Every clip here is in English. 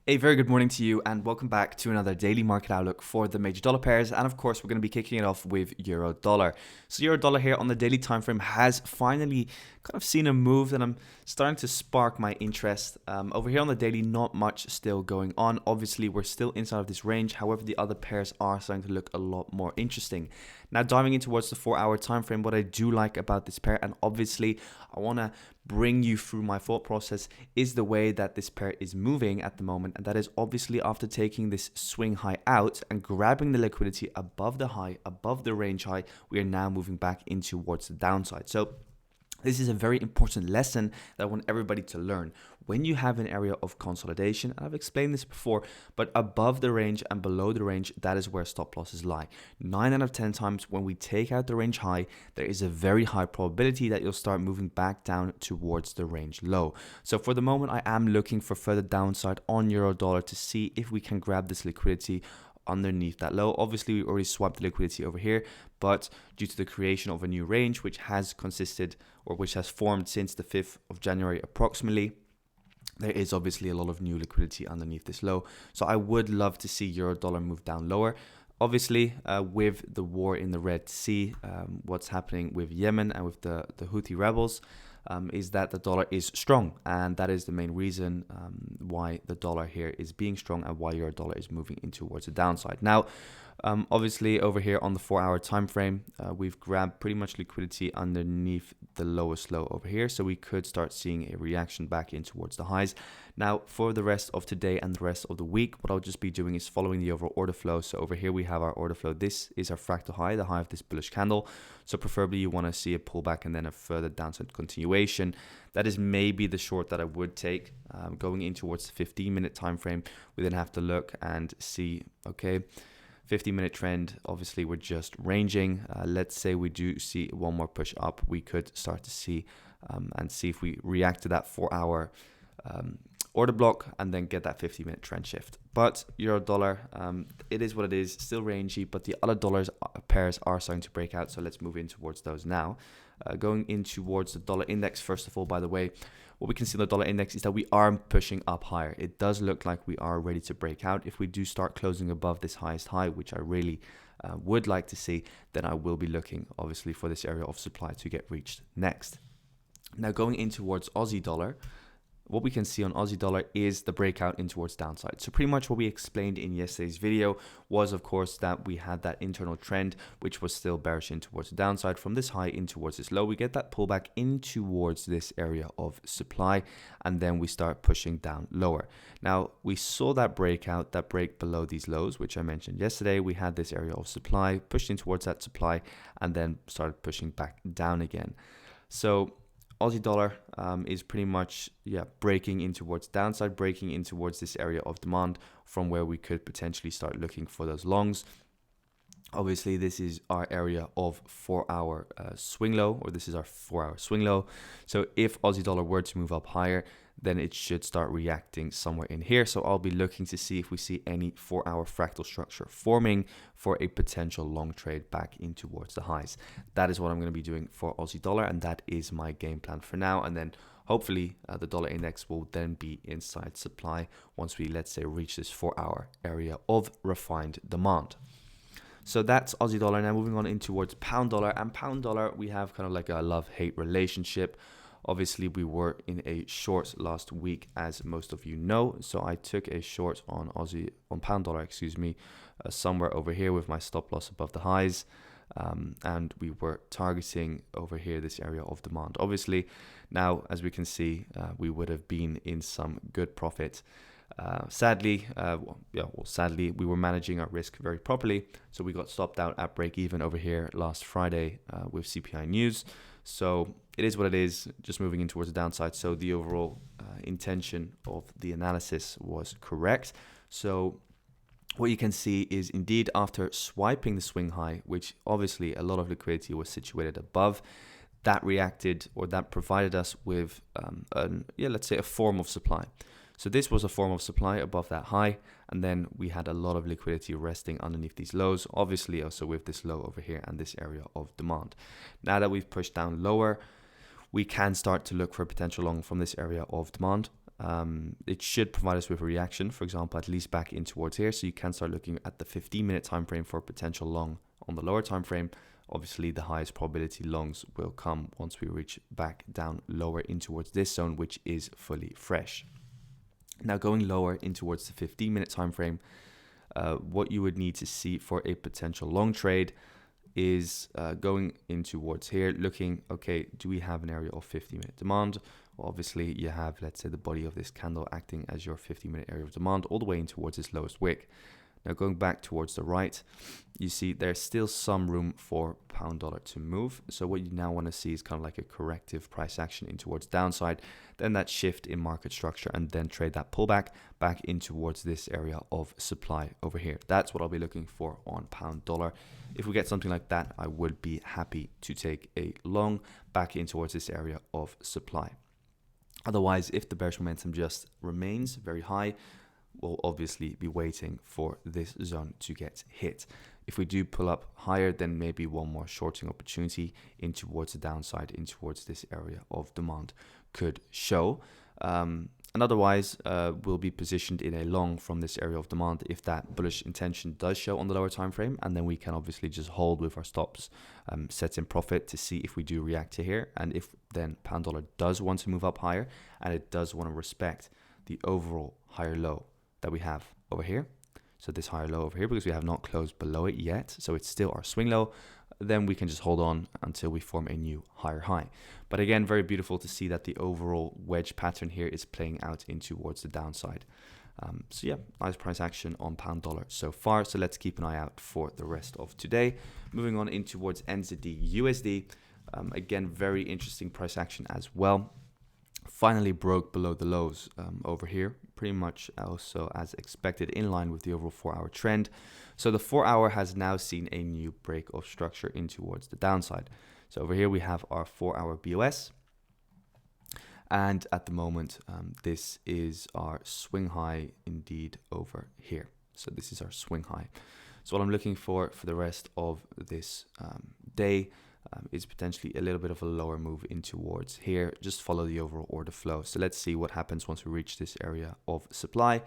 A very good morning to you and welcome back to another daily market outlook for the major dollar pairs. And of course, we're going to be kicking it off with euro dollar. So euro dollar here on the daily time frame has finally kind of seen a move that I'm starting to spark my interest. Over here on the daily, not much still going on. Obviously, we're still inside of this range. However, the other pairs are starting to look a lot more interesting. Now, diving in towards the 4-hour time frame, what I do like about this pair, and obviously I want to bring you through my thought process, is the way that this pair is moving at the moment. And that is obviously after taking this swing high out and grabbing the liquidity above the high, above the range high, we are now moving back in towards the downside. So this is a very important lesson that I want everybody to learn. When you have an area of consolidation, and I've explained this before, but above the range and below the range, that is where stop losses lie. 9 out of 10 times when we take out the range high, there is a very high probability that you'll start moving back down towards the range low. So for the moment, I am looking for further downside on euro dollar to see if we can grab this liquidity underneath that low. Obviously, we already swapped the liquidity over here, but due to the creation of a new range, which has formed since the 5th of January approximately, there is obviously a lot of new liquidity underneath this low. So I would love to see euro dollar move down lower. Obviously, with the war in the Red Sea, what's happening with Yemen and with the Houthi rebels, is that the dollar is strong, and that is the main reason why the dollar here is being strong and why euro dollar is moving in towards the downside. Now, obviously over here on the 4-hour time frame, we've grabbed pretty much liquidity underneath the lowest low over here, so we could start seeing a reaction back in towards the highs. Now, for the rest of today and the rest of the week, what I'll just be doing is following the overall order flow. So over here we have our order flow. This is our fractal high, the high of this bullish candle. So preferably you want to see a pullback and then a further downside continuation. That is maybe the short that I would take. Going in towards the 15-minute time frame, we then have to look and see, okay, 15-minute trend, obviously we're just ranging. Let's say we do see one more push up, we could start to see and see if we react to that 4-hour order block and then get that 50-minute trend shift. But euro dollar, it is what it is, still rangy, but the other dollars pairs are starting to break out. So let's move in towards those now. Going in towards the dollar index, first of all, by the way, what we can see in the dollar index is that we are pushing up higher. It does look like we are ready to break out. If we do start closing above this highest high, which I really would like to see, then I will be looking obviously for this area of supply to get reached next. Now going in towards Aussie dollar, what we can see on Aussie dollar is the breakout in towards downside. So pretty much what we explained in yesterday's video was, of course, that we had that internal trend, which was still bearish in towards the downside. From this high in towards this low, we get that pullback in towards this area of supply, and then we start pushing down lower. Now, we saw that breakout, that break below these lows, which I mentioned yesterday. We had this area of supply, pushed in towards that supply, and then started pushing back down again. So Aussie dollar is pretty much breaking in towards downside, breaking in towards this area of demand from where we could potentially start looking for those longs. Obviously, this is our area of 4-hour swing low, or this is our 4-hour swing low. So if Aussie dollar were to move up higher, then it should start reacting somewhere in here. So I'll be looking to see if we see any 4-hour fractal structure forming for a potential long trade back in towards the highs. That is what I'm going to be doing for Aussie dollar, and that is my game plan for now. And then hopefully the dollar index will then be inside supply once we, let's say, reach this 4-hour area of refined demand. So that's Aussie dollar. Now moving on in towards pound dollar, and pound dollar, we have kind of like a love-hate relationship. Obviously, we were in a short last week, as most of you know. So I took a short on pound dollar, somewhere over here with my stop loss above the highs. And we were targeting over here this area of demand. Obviously, now, as we can see, we would have been in some good profit. Sadly, we were managing our risk very properly. So we got stopped out at break even over here last Friday with CPI news. So it is what it is, just moving in towards the downside. So the overall intention of the analysis was correct. So what you can see is indeed after swiping the swing high, which obviously a lot of liquidity was situated above, that reacted, or that provided us with, let's say a form of supply. So this was a form of supply above that high, and then we had a lot of liquidity resting underneath these lows, obviously also with this low over here and this area of demand. Now that we've pushed down lower, we can start to look for a potential long from this area of demand. it should provide us with a reaction, for example, at least back in towards here. So you can start looking at the 15-minute time frame for a potential long on the lower time frame. Obviously, the highest probability longs will come once we reach back down lower in towards this zone, which is fully fresh. Now, going lower in towards the 15-minute time frame, what you would need to see for a potential long trade is going in towards here, looking, okay, do we have an area of 50-minute demand? Well, obviously, you have, let's say, the body of this candle acting as your 50-minute area of demand all the way in towards its lowest wick. Now, going back towards the right, you see there's still some room for pound dollar to move. So what you now want to see is kind of like a corrective price action in towards downside, then that shift in market structure, and then trade that pullback back in towards this area of supply over here. That's what I'll be looking for on pound dollar. If we get something like that, I would be happy to take a long back in towards this area of supply. Otherwise, if the bearish momentum just remains very high, we'll obviously be waiting for this zone to get hit. If we do pull up higher, then maybe one more shorting opportunity in towards the downside, in towards this area of demand could show. And otherwise, we'll be positioned in a long from this area of demand if that bullish intention does show on the lower time frame, and then we can obviously just hold with our stops set in profit to see if we do react to here, and if then pound dollar does want to move up higher and it does want to respect the overall higher low that we have over here. So this higher low over here, because we have not closed below it yet, so it's still our swing low, then we can just hold on until we form a new higher high. But again, very beautiful to see that the overall wedge pattern here is playing out in towards the downside. So yeah, nice price action on pound dollar so far. So let's keep an eye out for the rest of today. Moving on in towards NZD/USD. Again, very interesting price action as well. Finally broke below the lows over here, pretty much also as expected, in line with the overall 4-hour trend. So the 4-hour has now seen a new break of structure in towards the downside. So over here we have our 4-hour BOS, and at the moment this is our swing high indeed over here. So this is our swing high. So what I'm looking for the rest of this day is potentially a little bit of a lower move in towards here. Just follow the overall order flow. So let's see what happens once we reach this area of supply.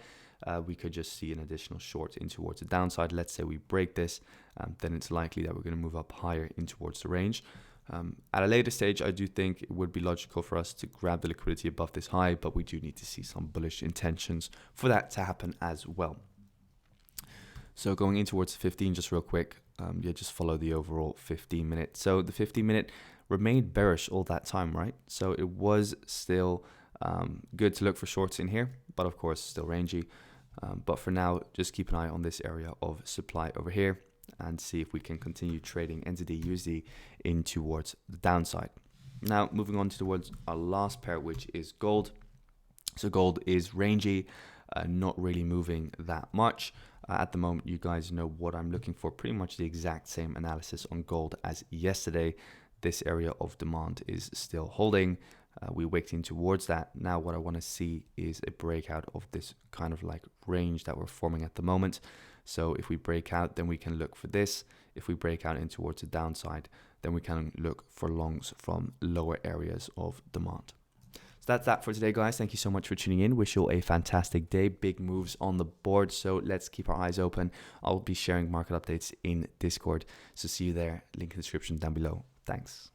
We could just see an additional short in towards the downside. Let's say we break this, then it's likely that we're going to move up higher in towards the range. At a later stage, I do think it would be logical for us to grab the liquidity above this high, but we do need to see some bullish intentions for that to happen as well. So going in towards 15, just real quick, yeah, just follow the overall 15-minute. So the 15-minute remained bearish all that time, right? So it was still good to look for shorts in here, but of course still rangy. But for now, just keep an eye on this area of supply over here and see if we can continue trading NZD/USD in towards the downside. Now moving on towards our last pair, which is gold. So gold is rangy, not really moving that much. At the moment, you guys know what I'm looking for. Pretty much the exact same analysis on gold as yesterday. This area of demand is still holding. We wicked in towards that. Now what I want to see is a breakout of this kind of like range that we're forming at the moment. So if we break out, then we can look for this. If we break out in towards the downside, then we can look for longs from lower areas of demand. So that's that for today, guys. Thank you so much for tuning in. Wish you all a fantastic day. Big moves on the board, so let's keep our eyes open. I'll be sharing market updates in Discord, so see you there. Link in the description down below. Thanks.